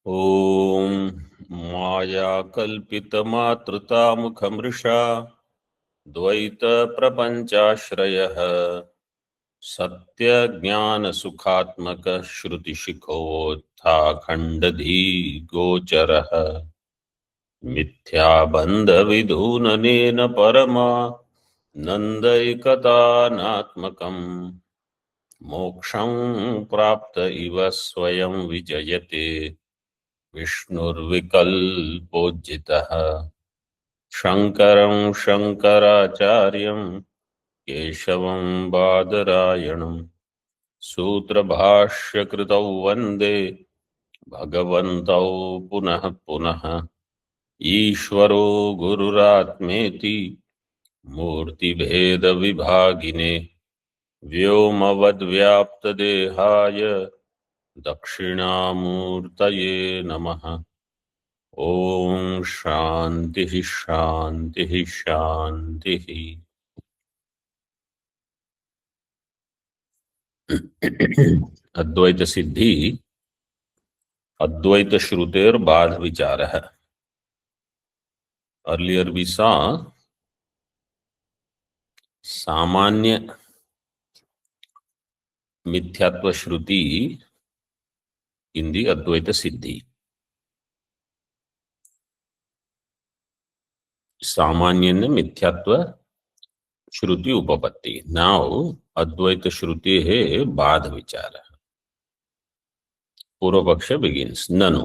ॐ मायाकल्पितमातृतामुखमृषा द्वैतप्रपञ्चाश्रयः सत्यज्ञानसुखात्मकश्रुतिशिखोत्थाखण्डधीगोचरः मिथ्याबन्धविधूननेन परमा नन्दैकतानात्मकम् मोक्षं प्राप्त इव स्वयं विजयते विष्णुर्विकल्पोज्झितः शङ्करं शङ्कराचार्यं केशवं बादरायणं सूत्रभाष्यकृतौ वन्दे भगवन्तौ पुनः पुनः ईश्वरो गुरुरात्मेति मूर्तिभेदविभागिने व्योमवद्व्याप्तदेहाय दक्षिणामूर्तये नमः। ओम शांति शांति शांति। अद्वैत सिद्धि अद्वैत श्रुतेर बाध विचार है। अर्लियर वी सॉ सामान्य मिथ्यात्व श्रुति इन दी अद्वैत सिद्धि। सामान्य मिथ्यात्व श्रुति उपपत्ति। नाउ अद्वैत श्रुति है बाध विचार। पूर्व पक्ष बिगिन्स ननु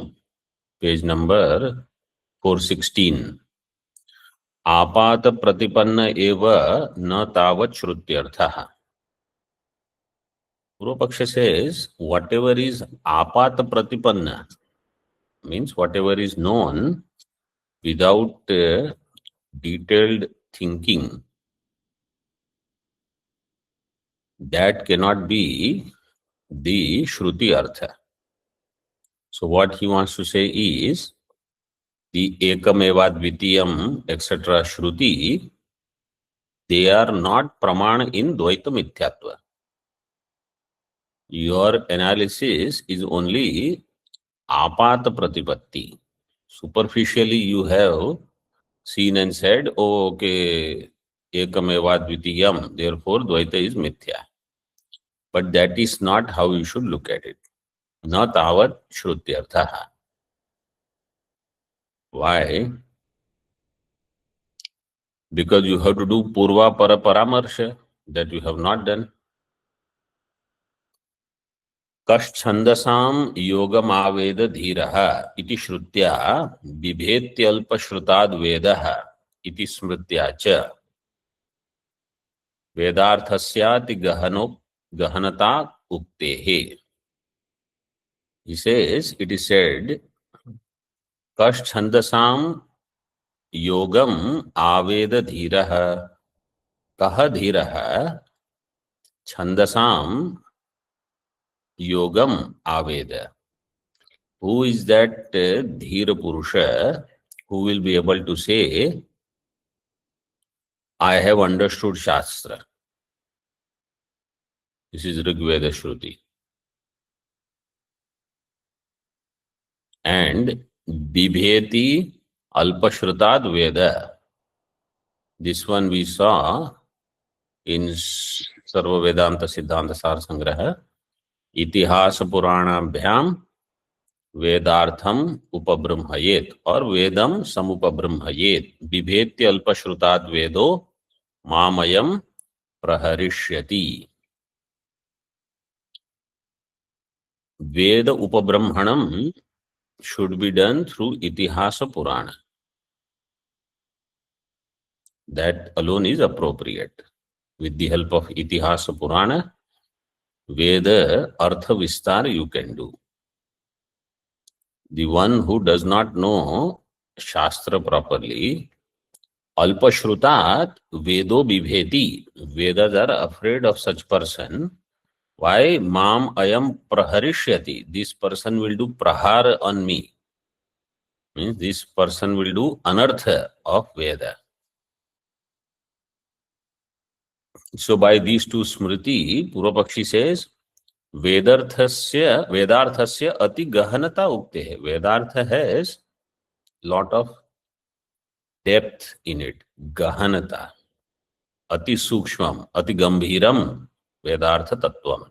पेज नंबर 416 आपात प्रतिपन्न एव न तावत् श्रुत्यर्थः। पूर्व पक्ष says whatever is आपात प्रतिपन्न means whatever is known without detailed thinking, that cannot be the shruti artha. So what he wants to say is the ekameva dvitiyam etc. shruti, they are not praman in dvaita mithyatva. Your analysis is only apata pratipatti. Superficially you have seen and said, oh, okay, ekameva dvitiyam, therefore dvaita is mithya. But that is not how you should look at it. Na tavat shrutyarthaha. Why? Because you have to do purva para paramarsha, that you have not done. कश्छन्दसां योगमावेद धीरः इति श्रुत्या बिभेत्यल्पश्रुताद् वेदः इति स्मृत्या च वेदार्थस्याति गहनता उक्तेः. He says, it is said, कश्छन्दसां योगम आवेद धीरः. कः धीरः? छन्दसां योगम आवेद. Who is that Dhira Purusha who will be able to say, I have understood Shastra? This is Rigveda Shruti. And Bibheti Alpashrutad Veda. This one we saw in Sarva Vedanta Siddhanta Sar Sangraha. Itihasa Puranabhyam वेदार्थम उपब्रह्मयेत और वेदम समुपब्रह्मयेत. बिभेत्य अल्पश्रुताद वेदो मामयम प्रहरिष्यति. वेद उपब्रह्मणम should be done through Itihasa Purana. That alone is appropriate. With the help of Itihasa Purana, Veda Artha Vistar you can do. The one who does not know Shastra properly, Alpashrutat Vedo Bibheti. Vedas are afraid of such person. Why? Mam ayam praharishyati. This person will do prahar on me. Means this person will do anartha of Veda. So by these two smriti, Purvapakshi says, वेदार्थस्य अति गहनता उक्ते है. वेदार्थ has lot of depth in it. गहनता, अति सूक्ष्मम, अति गंभीरम वेदार्थ तत्वम.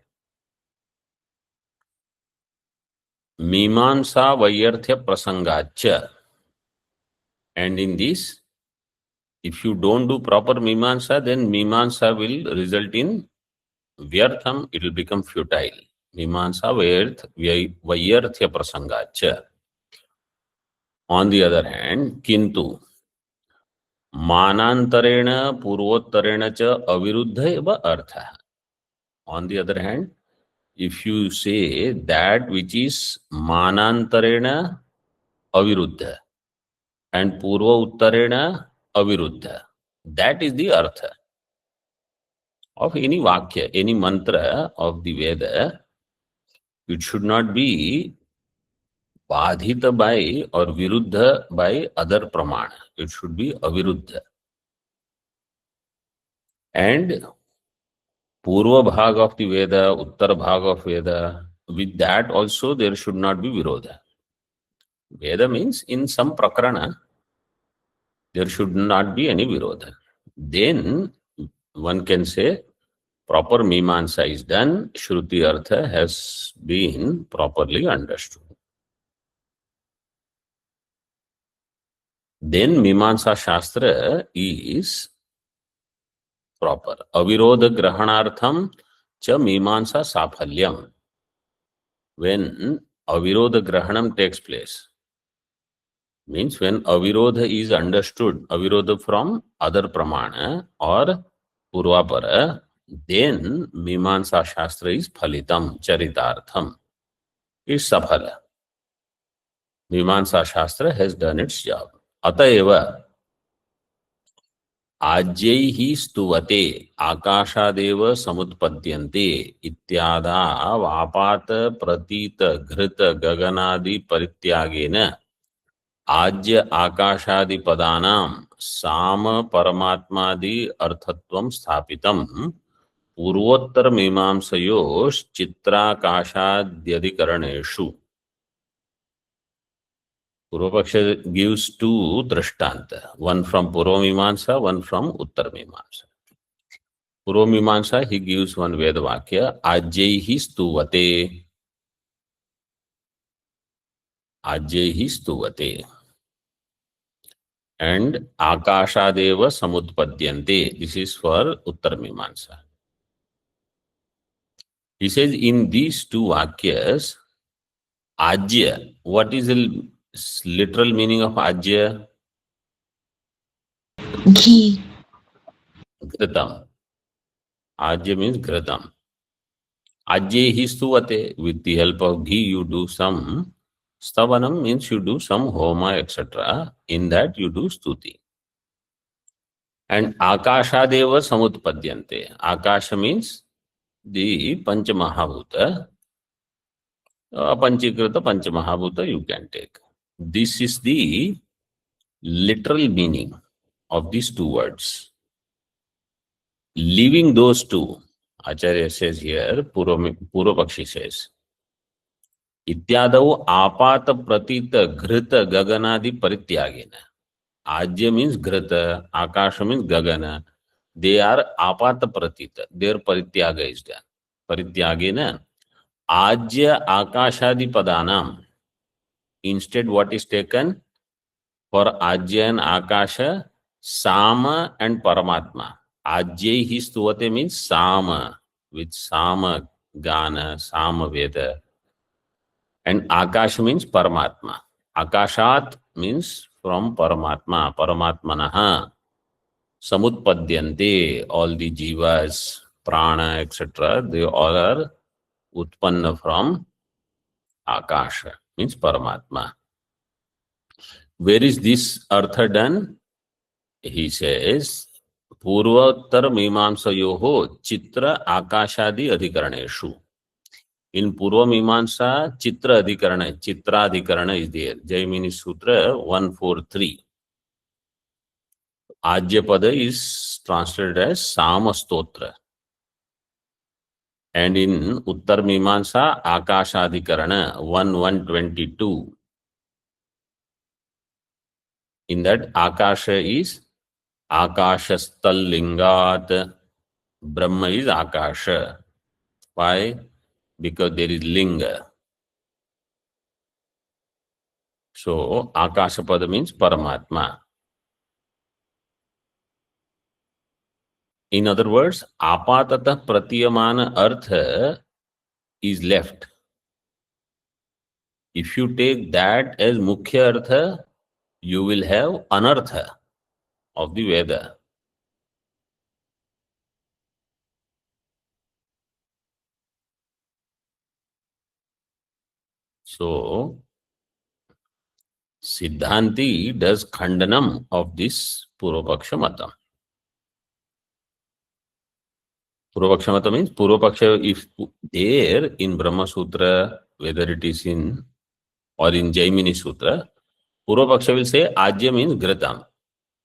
मीमांसा वैयर्थ्य प्रसंगाच्च. And in this, if you don't do proper mimamsa, then mimamsa will result in vyartham, it will become futile. Mimamsa vaiyarthya prasangacha. On the other hand, kintu मानांतरेण पूर्वोत्तरेण च अविरुद्ध एव अर्थः. On the other hand, if you say that which is manantarena aviruddha and purva uttarena aviruddha, that is the artha of any vakya, any mantra of the Veda. It should not be badhita by or viruddha by other pramana. It should be aviruddha. And Purva bhag of the Veda, Uttar bhag of Veda, with that also there should not be Virodha. Veda means in some prakarana, there should not be any Virodha. Then one can say proper Mimamsa is done, Shruti Artha has been properly understood. Then Mimamsa Shastra is proper. Avirodha Grahanartham cha Mimamsa Safalyam. When Avirodha Grahanam takes place, means when Avirodha is understood, Avirodha from other Pramana or Purvapara, then Mimamsa Shastra is Phalitam, Charitartham, is Safala. Mimamsa Shastra has done its job. Atayeva आज्यैहि स्तुवते आकाशादेव समुत्पद्यन्ते इत्यादा वापात प्रतीत घृत गगनादि परित्यागेन आज्य आकाशादि पदानां साम परमात्मादि अर्थत्वं स्थापितं पूर्वोत्तर मीमांसयोश्चित्राकाशाद्यधिकरणेषु. Purvapaksha gives two drishtanta, one from Purvamimamsa, one from Uttarmimamsa. Purvamimamsa, he gives one Vedavakya, Ajyaihi stuvate. Ajyaihi stuvate. And Akashadeva samutpadyante. This is for Uttarmimamsa. He says in these two Vakyas, Ajya, what is the literal meaning of Ajya? Ghee. Ghritam. Ajya means Ghritam. Ajyehi stuvate. With the help of ghee, you do some stavanam, means you do some homa, etc. In that you do stuti. And Akashadeva samutpadyante. Akasha means the Panchamahabhuta. Panchikrita Panchamahabhuta you can take. This is the literal meaning of these two words. Leaving those two, Acharya says here, Purvapakshi says, Ityadau apata pratita ghrita gaganadi parityagena. Ajya means ghrita, Akasha means gagana. They are apata pratita. Their parityaga is done. Parityagena. Ajya akashadi padanam. Instead, what is taken for Ajya and Akasha? Sama and Paramatma. Ajyaihi stuvate means Sama, with Sama Gana, Sama Veda. And Akasha means Paramatma. Akashat means from Paramatma, Paramatmanaha. Samutpadyante, all the jivas, prana, etc., they all are utpanna from Akasha, means Paramatma. Where is this artha done? He says, Purvottar Mimamsayoho Chitra Akashadi Adhikaraneshu. In Purva Mimamsa, Chitra Adhikarana, Chitra Adhikarana is there. Jaimini Sutra 143. Ajyapada is translated as Sama Stotra. And in Uttar Mimamsa Akashadhikarana 1:122, in that Akasha is Akashastal Lingat, Brahma is Akasha. Why? Because there is Linga. So Akashapada means Paramatma. In other words, Apatata Pratiyamana Artha is left. If you take that as Mukhya Artha, you will have Anartha of the Veda. So, Siddhanti does Khandanam of this Purvapaksha Mata. Purvapaksha Mata means Purvapaksha, if there in Brahma Sutra, whether it is in or in Jaimini Sutra, Purvapaksha will say Ajya means Gratam.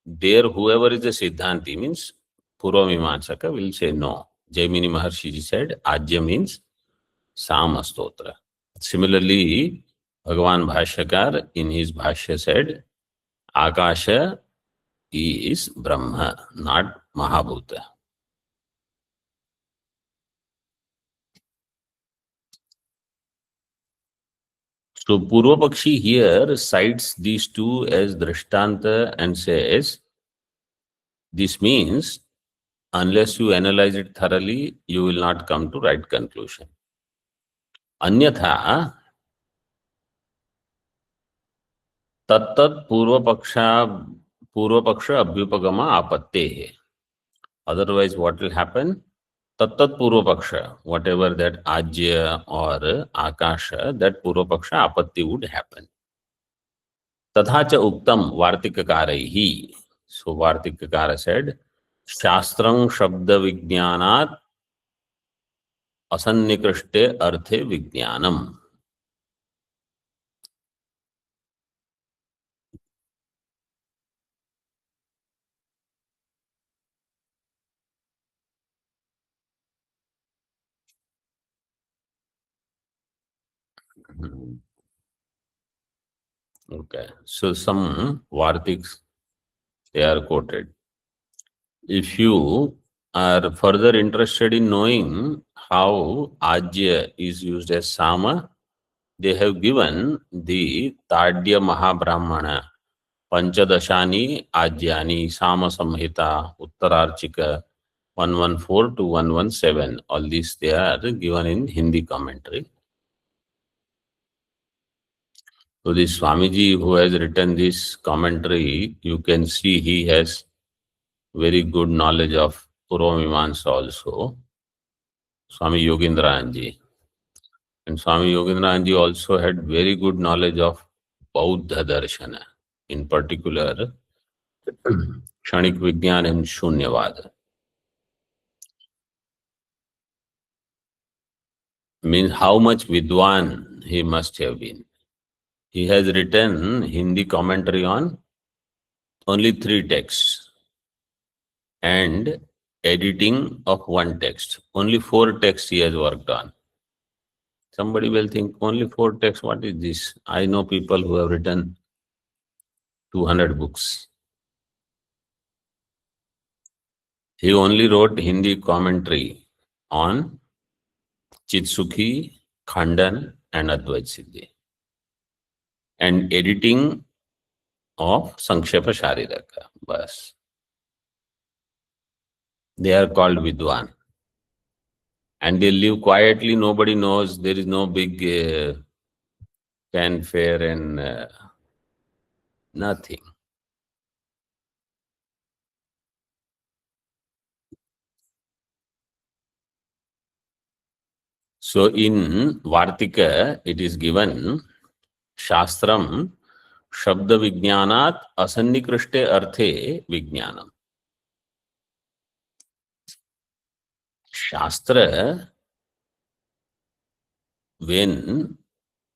There, whoever is the Siddhanti means Purva Mimamsaka will say no. Jaimini Maharshi said Ajya means Sama Stotra. Similarly, Bhagavan Bhashyakar in his Bhashya said Akasha is Brahma, not Mahabhuta. So Purvapakshi here cites these two as Drishtanta and says, this means unless you analyze it thoroughly, you will not come to right conclusion. Anyatha, tattat Purvapaksha Abhyupagama Apatte. Otherwise, what will happen? Tattat Purvapaksha, whatever that Ajya or Akasha, that Purvapaksha Apatti would happen. Tatha cha uktam Vartikakarahi. So Vartikakara said, Shastrang Shabda Vijnanat Asannikrishte Arthe Vijnanam. Okay, so some Vartiks, they are quoted. If you are further interested in knowing how Ajya is used as Sama, they have given the Tadya Mahabrahmana, Panchadashani Ajyani, Sama Samhita, Uttararchika, 114 to 117. All these they are given in Hindi commentary. So this Swamiji who has written this commentary, you can see he has very good knowledge of Purvamimamsa also. Swami Yogindrayanji. And Swami Yogindrayanji also had very good knowledge of Bauddha Darshana, in particular Kshanik Vigyan and Shunyavad. Means how much Vidwan he must have been. He has written Hindi commentary on only 3 texts and editing of 1 text. Only 4 texts he has worked on. Somebody will think only 4 texts, what is this? I know people who have written 200 books. He only wrote Hindi commentary on Chitsukhi, Khandan and Advait Siddhi. And editing of Sankshepa Shariraka. Bas. They are called Vidwan. And they live quietly, nobody knows, there is no big fanfare and nothing. So in Vartika, it is given Shastram Shabda Vijnanat Asannikrishte Arthe Vijnanam. Shastra, when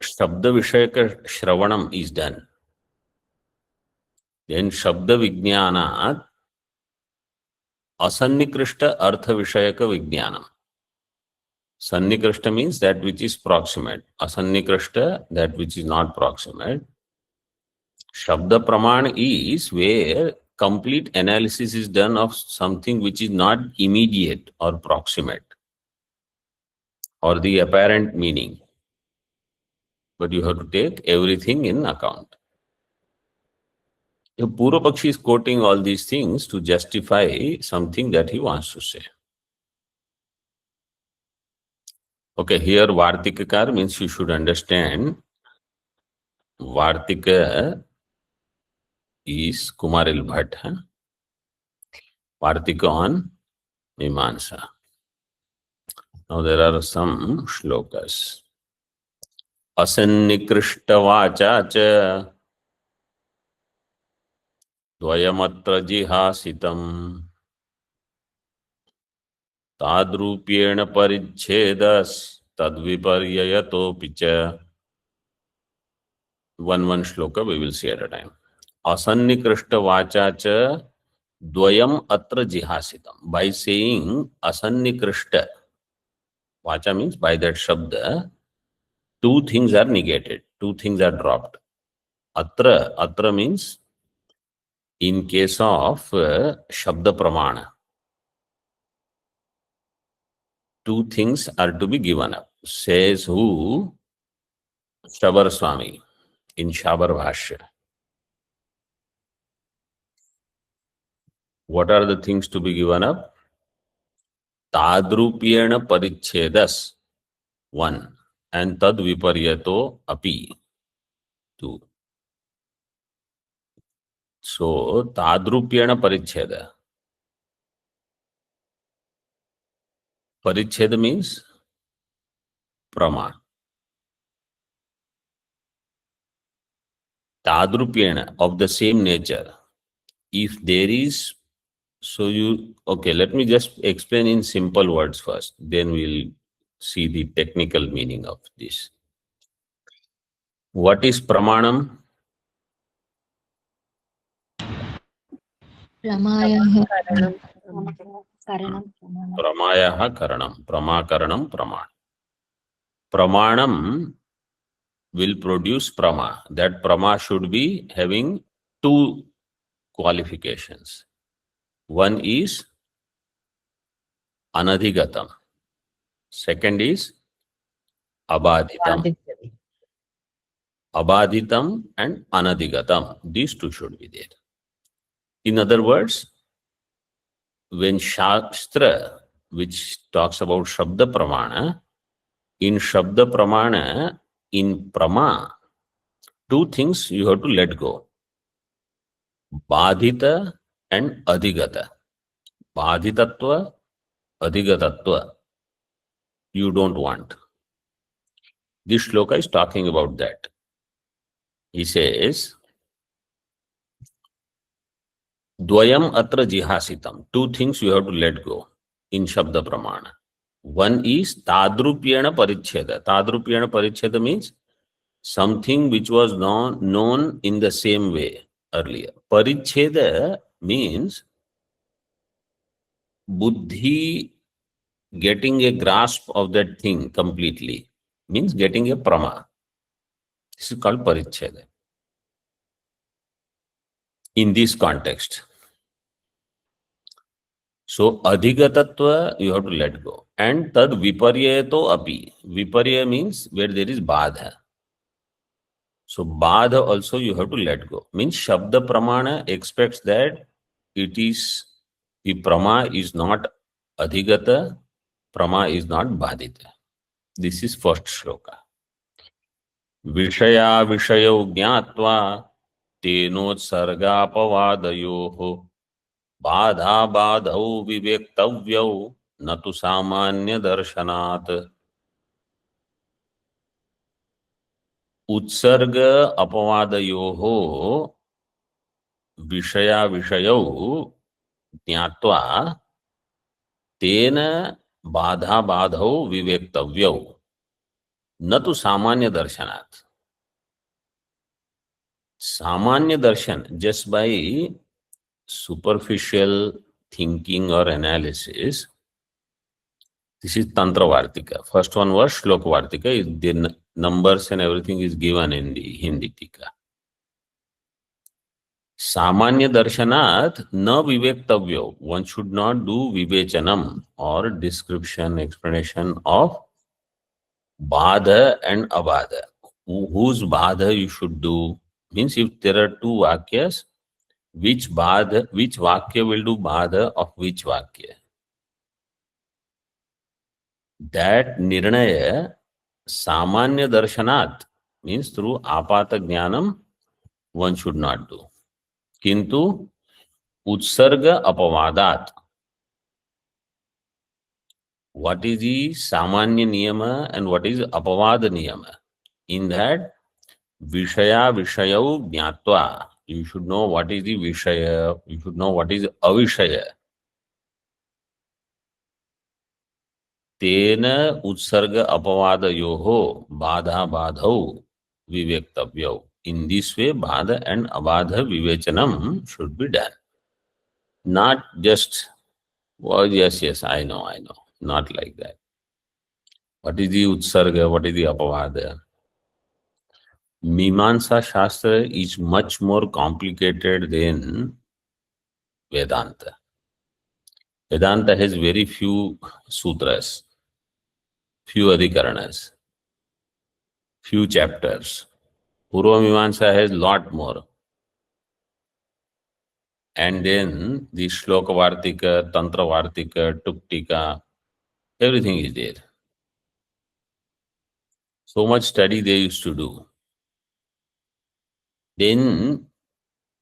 Shabda Vishayaka Shravanam is done, then Shabda Vijnanat Asannikrishta Artha Vishayaka Vijnanam. Sannikrishta means that which is proximate. Asannikrishta, that which is not proximate. Shabda Praman is where complete analysis is done of something which is not immediate or proximate or the apparent meaning. But you have to take everything in account. The Purva Pakshi is quoting all these things to justify something that he wants to say. Okay, here Vartikakar means you should understand Vartika is Kumaril Bhatt. Vartika on Mimamsa. Now there are some shlokas. Asannikrishta cha dvayamatra jihasitam tadrupyena parichedas tadviparyayato picha. One shloka we will see at a time. Asannikrishta vacha cha dvayam atra jihasitam. By saying asannikrishta vacha means by that shabda, two things are negated, two things are dropped. Atra means in case of shabda pramana, two things are to be given up. Says who? Shabar Swami in Shabar Bhashya. What are the things to be given up? Tadrupyena parichedas, one, and tad viparyato api, two. So tadrupyena paricheda. Paricheda means prama. Tadrupyena, of the same nature. If there is, so you, okay, let me just explain in simple words first, then we'll see the technical meaning of this. What is pramanam? Pramayaha Karanam, Pramakaranam, Praman. Pramanam will produce prama. That prama should be having two qualifications. One is anadhigatam. Second is abadhitam. Abadhitam and anadhigatam. These two should be there. In other words, when Shastra, which talks about Shabda Pramana, in Shabda Pramana, in Prama, two things you have to let go. Badhita and Adhigata. Badhitatva, Adhigatatva. You don't want. This shloka is talking about that. He says, Dvayam atra jihasitam. Two things you have to let go in Shabda Pramana. One is Tadrupyena Paricheda. Tadrupyena Paricheda means something which was known in the same way earlier. Paricheda means buddhi getting a grasp of that thing completely, means getting a prama. This is called Paricheda. In this context. So, adhigatatva, you have to let go. And tad viparyato api. Viparya means where there is badha. So, badha also you have to let go. Means Shabda Pramana expects that it is, the prama is not adhigata, prama is not badhita. This is first shloka. Vishaya vishayo jnatva tenotsargapavadayoho Badha badhau vivektavyau natu samanya darshanat. Utsarga apavadayoho vishaya vishayau jnatva tena badha badhau vivektavyau natu samanya darshanat. Samanya darshan, just by superficial thinking or analysis, This is Tantra Vartika. First one was Shlok Vartika. The numbers and everything is given in the Hindi Tika. Samanya Darshanat na vivektavyo. One should not do vivechanam or description, explanation of badha and abadha. Whose badha you should do? Means if there are two vakyas, which vakya will do badha of which vakya? That nirnaya samanya darshanat means through apata jnanam one should not do. Kintu utsarga apavadat. What is the samanya niyama and what is apavada niyama? In that Vishaya Vishayau Jnatva. You should know what is the Vishaya, you should know what is Avishaya. Tena Utsarga Apavadayoho Badha Badhau Vivektavyo. In this way, Badha and Abadha Vivechanam should be done. Not just, oh, yes, I know. Not like that. What is the Utsarga, what is the Apavada? Mimamsa Shastra is much more complicated than Vedanta. Vedanta has very few sutras, few adhikaranas, few chapters. Purva Mimamsa has lot more. And then the Shloka Vartika, Tantra Vartika, Tuktika, everything is there. So much study they used to do. Then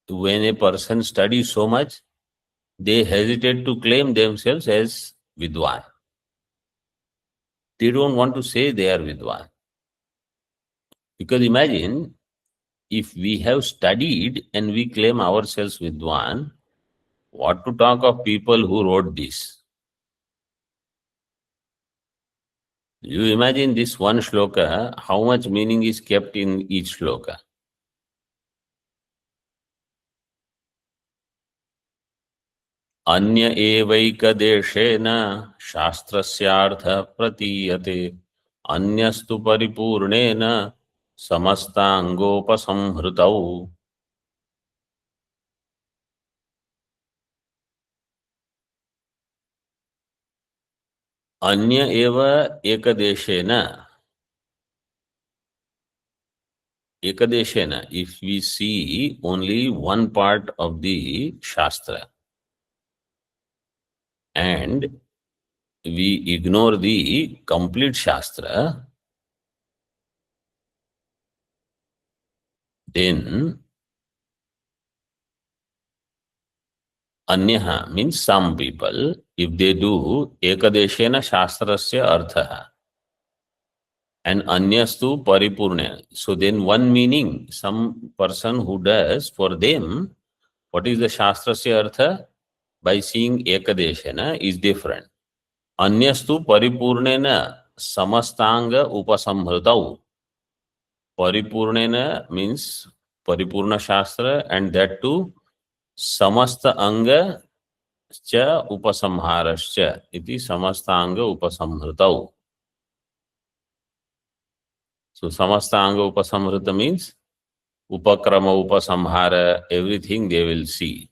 when a person studies so much, they hesitate to claim themselves as Vidwan. They don't want to say they are Vidwan. Because imagine, if we have studied and we claim ourselves Vidwan, what to talk of people who wrote this? You imagine this one shloka, how much meaning is kept in each shloka. Anya evaika deshena shastrasyartha pratiyate anyastu paripurnena samastangopasamhritau. Anya eva ekadeshena. Ekadeshena, if we see only one part of the Shastra and we ignore the complete Shastra, then Anyaha means some people, if they do Ekadeshena Shastrasya Arthaha and Anyastu Paripurna. So then one meaning, some person who does for them, what is the Shastrasya Artha? By seeing Ekadeshena is different. Anyastu Paripurnena Samastanga Upasamhritau. Paripurnena means Paripurna Shastra, and that too Samasta Anga cha Upasamharascha iti Samasta Anga Upasamhritau. So Samasta Anga Upasamhrita means Upakrama, Upasamhara, everything they will see.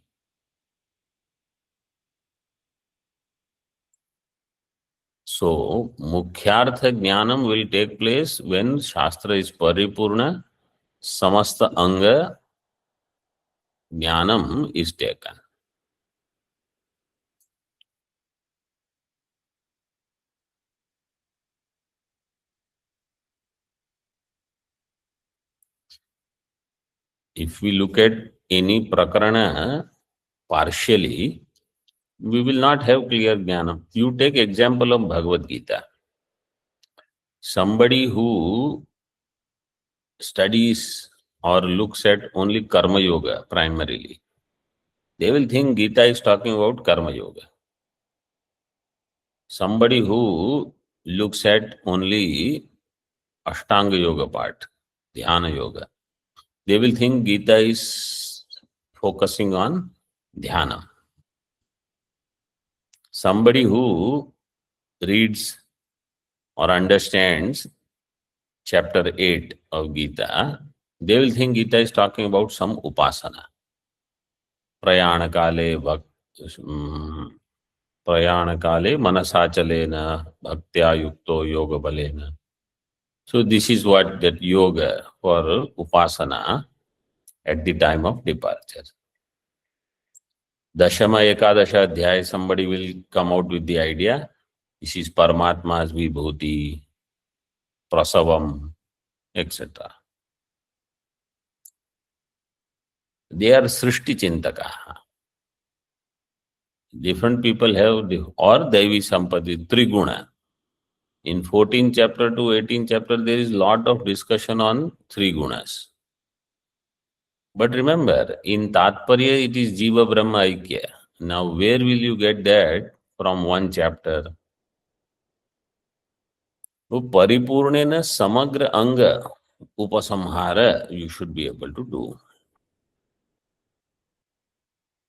So Mukhyartha Jnanam will take place when Shastra is Paripurna, Samasta Anga Jnanam is taken. If we look at any prakarana partially, we will not have clear jnana. You take example of Bhagavad Gita. Somebody who studies or looks at only Karma Yoga primarily, they will think Gita is talking about Karma Yoga. Somebody who looks at only Ashtanga Yoga part, Dhyana Yoga, they will think Gita is focusing on Dhyana. Somebody who reads or understands chapter 8 of Gita, they will think Gita is talking about some upasana. Prayanakale Prayanakale manasachalena bhaktya yukto yoga balena. So this is what that yoga for upasana at the time of departure. Dashama Ekadasha Adhyaya, somebody will come out with the idea. This is Paramatma's Vibhuti, Prasavam, etc. They are Srishti Chintaka. Different people have, or Devi Sampati, Triguna. In 14th chapter to 18th chapter, there is lot of discussion on three gunas. But remember, in Tatparya, it is Jiva Brahma Aikya. Now, where will you get that from one chapter? तो परिपूर्णेन समग्र अंग उपसंहार you should be able to do.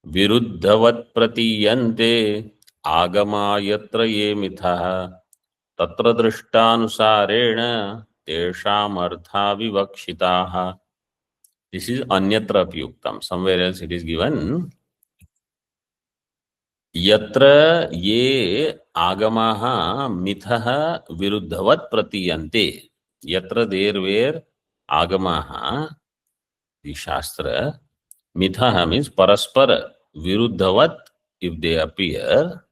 विरुद्धवत् प्रतीयन्ते आगमा यत्र ये मिथः तत्र दृष्टानुसारेण तेषाम् अर्था विवक्षिताः. This is अन्यत्र अपि उक्तम्. Somewhere else it is given. यत्र ये आगमाः मिथः विरुद्धवत् प्रतीयन्ते. Yatra there where agamaha, the shastra, mithaha means paraspara, viruddhavat, if they appear,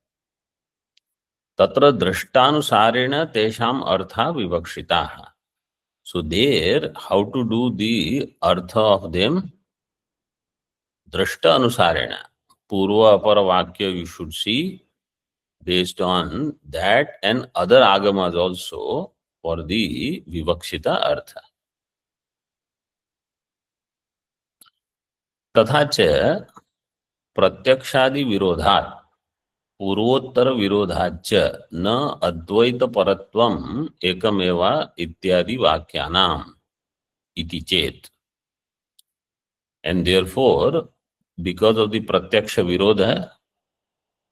tatra drashtanusarena tesham artha vivakshitaha. So there, how to do the artha of them? Drashta anusarena. Purva apara vakya you should see based on that and other agamas also for the vivakshita artha. तथा च प्रत्यक्षादि विरोधात् पूर्वोत्तर विरोधाच्च न अद्वैत परत्वम् एकमेव इत्यादि वाक्यानाम् इति चेत. And therefore, because of the pratyaksha virodha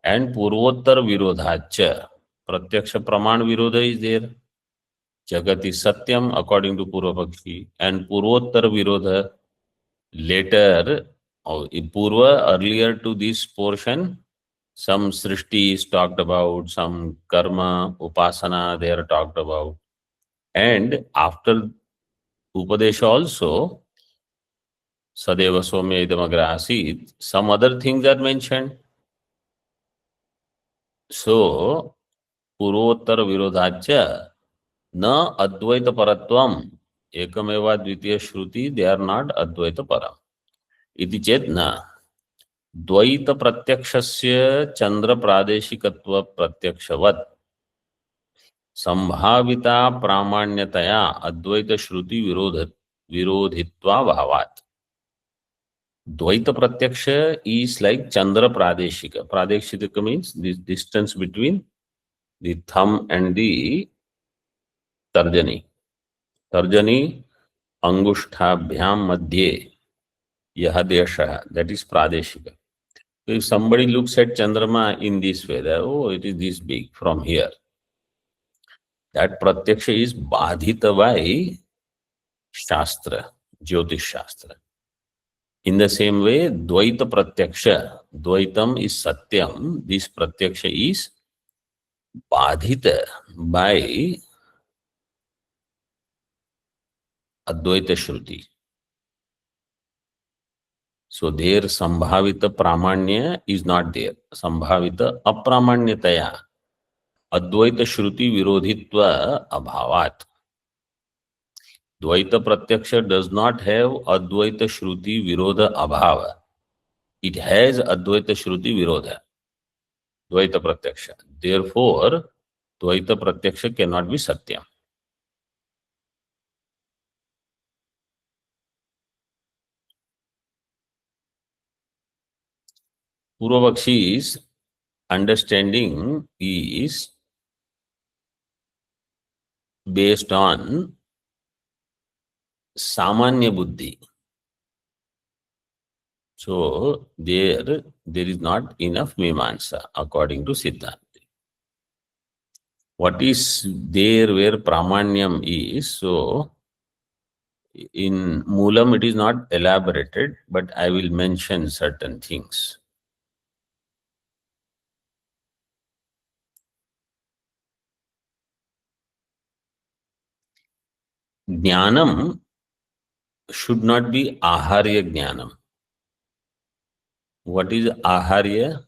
and purvottar virodhacha, pratyaksha praman virodha is there. Jagat is satyam according to Purvapakshi, and purvottar virodha later, in Purva, earlier to this portion, some srishti is talked about, some karma, upasana they are talked about. And after Upadesha also, Sadeva Somya Idamagra Asit, some other things are mentioned. So, Purvottar Virodhacha, na Advaita Paratvam, Ekameva Dvitiya Shruti, they are not Advaita Param. Iti chet na. द्वैत प्रत्यक्षस्य चंद्र प्रादेशिकत्व प्रत्यक्षवत् संभाविता प्रामाण्यतया अद्वैत श्रुति विरोधित्वा भावात्. द्वैत प्रत्यक्ष is like chandra pradeshika. Pradeshika means the distance between the thumb and the tarjani. Tarjani angushthabhyam madhye yah desha, that is pradeshika. So if somebody looks at Chandrama in this way, that, oh, it is this big from here. That pratyaksha is badhita by Shastra, Jyotish Shastra. In the same way, Dvaita pratyaksha, Dvaitam is Satyam, this pratyaksha is badhita by Advaita Shruti. So there Sambhavita Pramanya is not there. Sambhavita Apramanyataya. Advaita Shruti Virodhitva Abhavat. Dvaita Pratyaksha does not have Advaita Shruti Virodha Abhava. It has Advaita Shruti Virodha. Dvaita Pratyaksha. Therefore, Dvaita Pratyaksha cannot be Satyam. Purvavakshi's understanding is based on Samanya Buddhi. So there is not enough Mimamsa according to Siddhanta. what is there where Pramanyam is. So in Moolam it is not elaborated, but I will mention certain things. Jnanam should not be Aharya Jnanam. What is Aharya?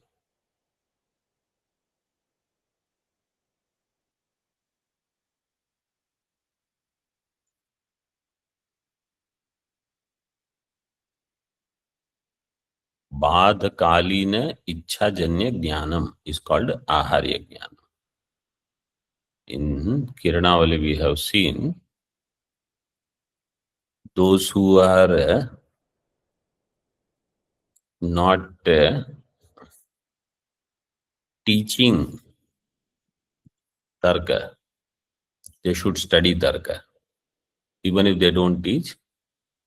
Badhkalina Ichhajanya Jnanam is called Aharya Jnanam. In Kiranavali we have seen those who are not teaching Tarka, they should study Tarka. Even if they don't teach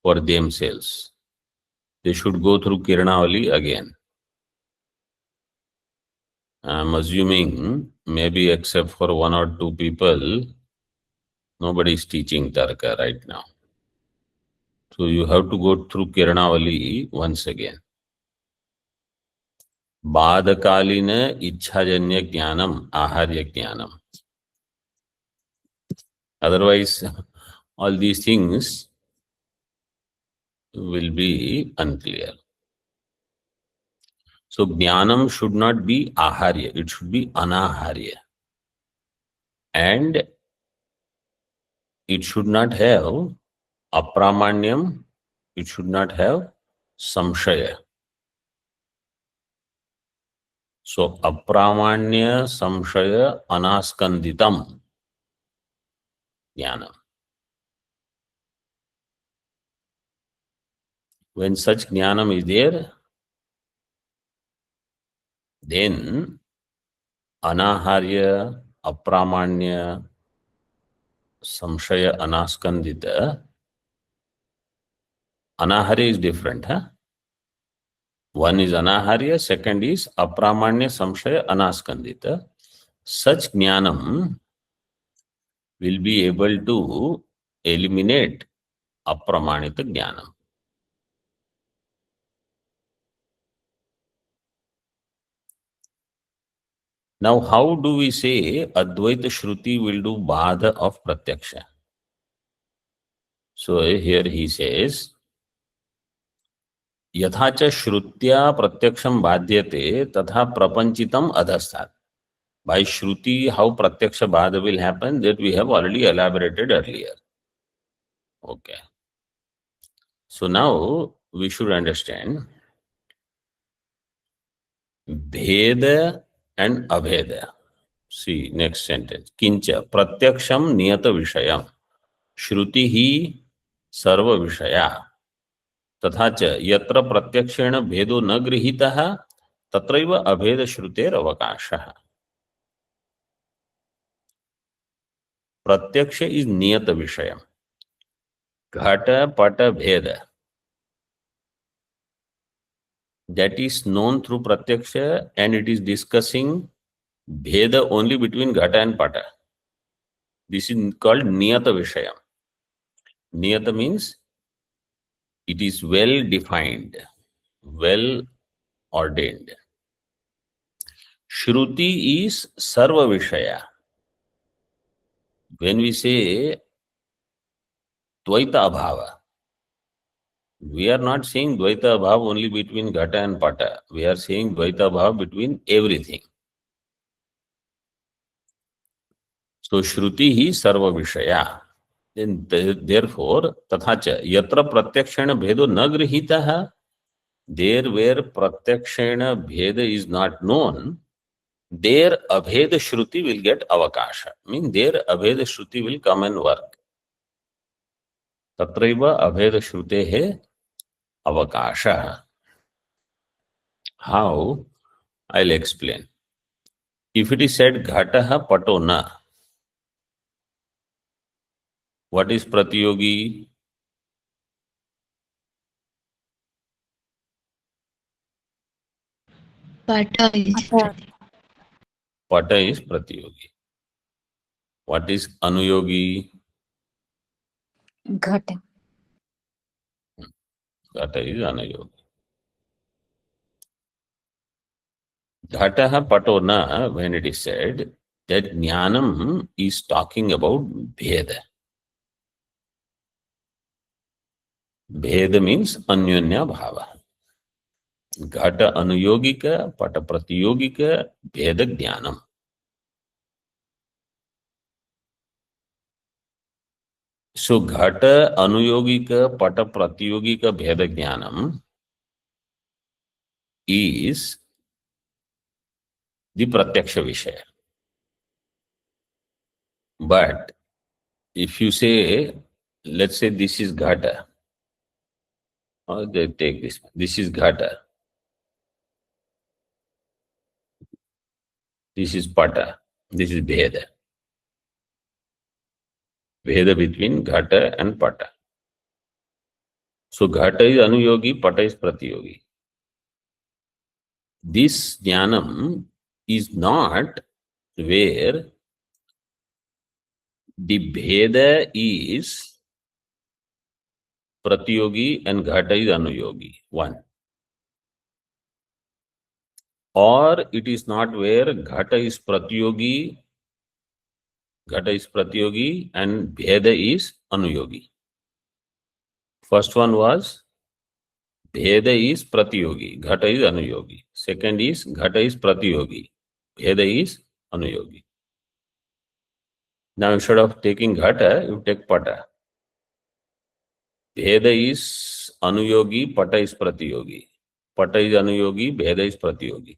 for themselves, they should go through Kiranavali again. I'm assuming maybe except for one or two people, nobody is teaching Tarka right now. So you have to go through Kiranavali once again. Badhakalina Ichhajanya Jnanam, Aharya Jnanam. Otherwise, all these things will be unclear. So Jnanam should not be Aharya, it should be Anaharya. And it should not have Apramanyam, it should not have Samshaya. So Apramanya Samshaya Anaskanditam Jnanam. When such Jnanam is there, then Anaharya, Apramanya, Samshaya Anaskandita. Anaharya is different, huh? One is Anaharya, second is Apramanya Samshaya Anaskandita. Such Jnanam will be able to eliminate Apramanita Jnanam. Now, how do we say Advaita Shruti will do Badha of Pratyaksha? So here he says, Yatha cha Shrutya Pratyaksham Badhyate Tatha Prapanchitam Adhasthat. By Shruti, how Pratyaksha Badha will happen, that we have already elaborated earlier. Okay. So now we should understand Bheda and Abheda. See, next sentence. Kincha Pratyaksham Niyata Vishayam. Shruti hi Sarva Vishaya. तथा च यत्र प्रत्यक्षेण भेदो न गृहीतः तत्रैव अभेद श्रुतेर अवकाशः. प्रत्यक्ष is नियत विषय. घट पट भेद, that is known through pratyaksha, and it is discussing bheda only between ghata and pata. This is called niyata vishaya. Niyata means it is well defined, well ordained. Shruti is sarva vishaya. When we say dvaita abhava, we are not saying dvaita abhava only between ghata and pata. We are saying dvaita abhava between everything. So Shruti hi sarva vishaya. Then therefore, tathacha yatra pratyakshena bhedo na grihitaha, there where pratyakshena bheda is not known, there abheda shruti will get avakasha. Mean there abheda shruti will come and work. Tatraiva abheda shrutehe avakasha. How? I'll explain. If it is said ghataha patona, what is pratyogi? Pata is Pata is pratyogi. What is anuyogi? Ghata. Ghata is anuyogi. Ghataha patona, when it is said that jnanam is talking about bheda. Bheda means anyonya bhava. Ghata anuyogika, pata pratiyogika, bheda jnanam. So ghata anuyogika, pata pratiyogika, bheda jnanam is the pratyaksha vishaya. But if you say, let's say this is ghata, or they take this is ghata, this is pata, this is bheda. Bheda between ghata and pata. So ghata is anuyogi, pata is pratiyogi. This jnanam is not where the bheda is pratiyogi and ghata is anuyogi. One. Or it is not where ghata is pratiyogi and bheda is anuyogi. First one was bheda is pratiyogi, ghata is anuyogi. Second is ghata is pratiyogi, bheda is anuyogi. Now instead of taking ghata, you take pata. Bheda is anuyogi, pata is pratiyogi. Pata is anuyogi, bheda is pratiyogi.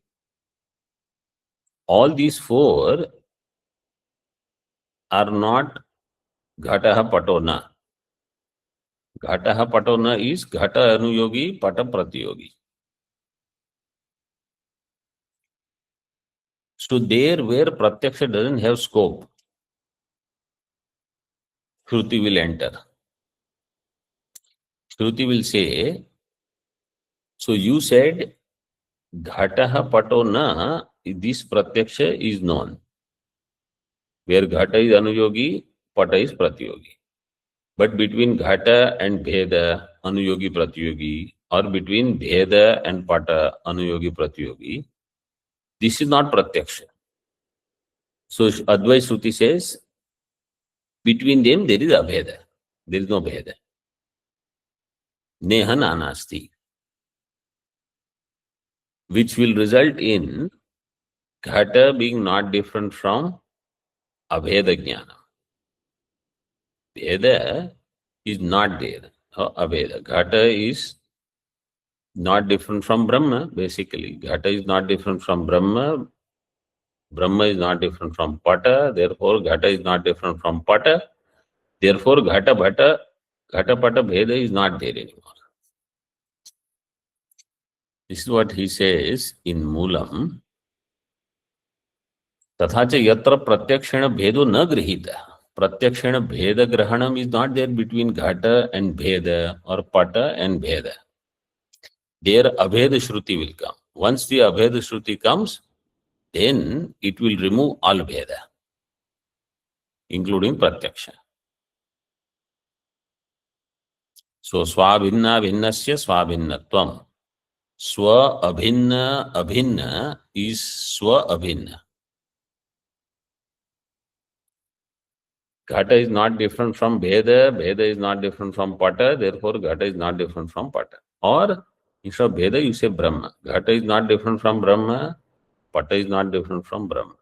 All these four are not ghataha patona. Ghataha patona is ghata anuyogi, pata pratiyogi. So there where pratyaksha doesn't have scope, Shruti will enter. Shruti will say, so you said ghataha patona, this pratyaksha is known. Where ghata is anuyogi, pata is pratiyogi. But between ghata and bheda, anuyogi pratiyogi, or between bheda and pata, anuyogi pratiyogi, this is not pratyaksha. So Advait Shruti says, between them there is abheda. There is no bheda. Neha nanasti. Which will result in ghata being not different from abheda jnana. Bheda is not there. Abheda. Ghata is not different from Brahma, basically. Ghata is not different from Brahma. Brahma is not different from Pata. Therefore, Ghata is not different from Pata. Therefore, Ghata Pata Bheda is not there anymore. This is what he says in Moolam. Tatha cha yatra pratyakshena bhedo na grihita. Pratyakshena bheda grahanam is not there between Ghata and Bheda or Pata and Bheda. There Abheda Shruti will come. Once the Abheda Shruti comes, then it will remove all Bheda, including Pratyaksha. So Swabhinna Bhinnasya Swabhinnatvam. Swa Abhinna Abhinna is Swa Abhinna. Ghata is not different from Bheda, Bheda is not different from Pata, therefore Ghata is not different from Pata. Or instead of Bheda, you say Brahma. Ghata is not different from Brahma, Pata is not different from Brahma.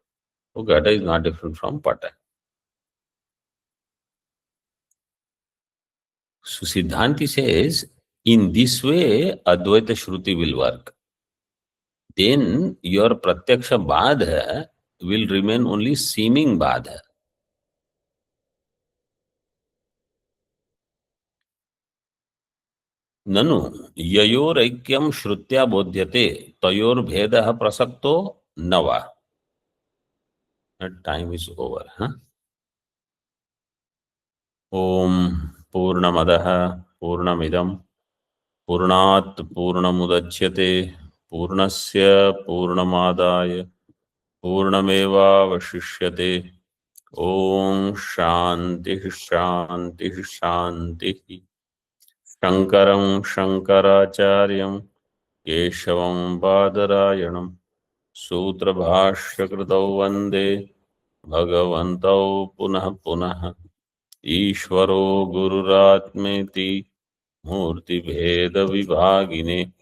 So Ghata is not different from Pata. So Siddhanti says, in this way, Advaita Shruti will work. Then your Pratyaksha Badha will remain only seeming Badha. ननु ययोरैक्यं श्रुत्या बोध्यते तयोर्भेदः प्रसक्तो न वा. Time is over. ओम पूर्णमदः पूर्णमिदं पूर्णात् पूर्णमुदच्यते पूर्णस्य पूर्णमादाय पूर्णमेवावशिष्यते. ओम शांति शांति शांति। शंकरं शंकराचार्यं केशवं बादरायणं सूत्रभाष्यकृतौ वन्दे भगवन्तौ पुनः पुनः। ईश्वरो गुरुरात्मेति मूर्तिभेदविभागिने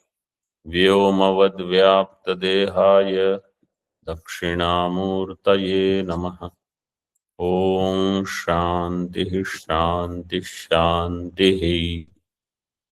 व्योमवद्व्याप्तदेहाय दक्षिणामूर्तये नमः। ओम शांति शांति शांति।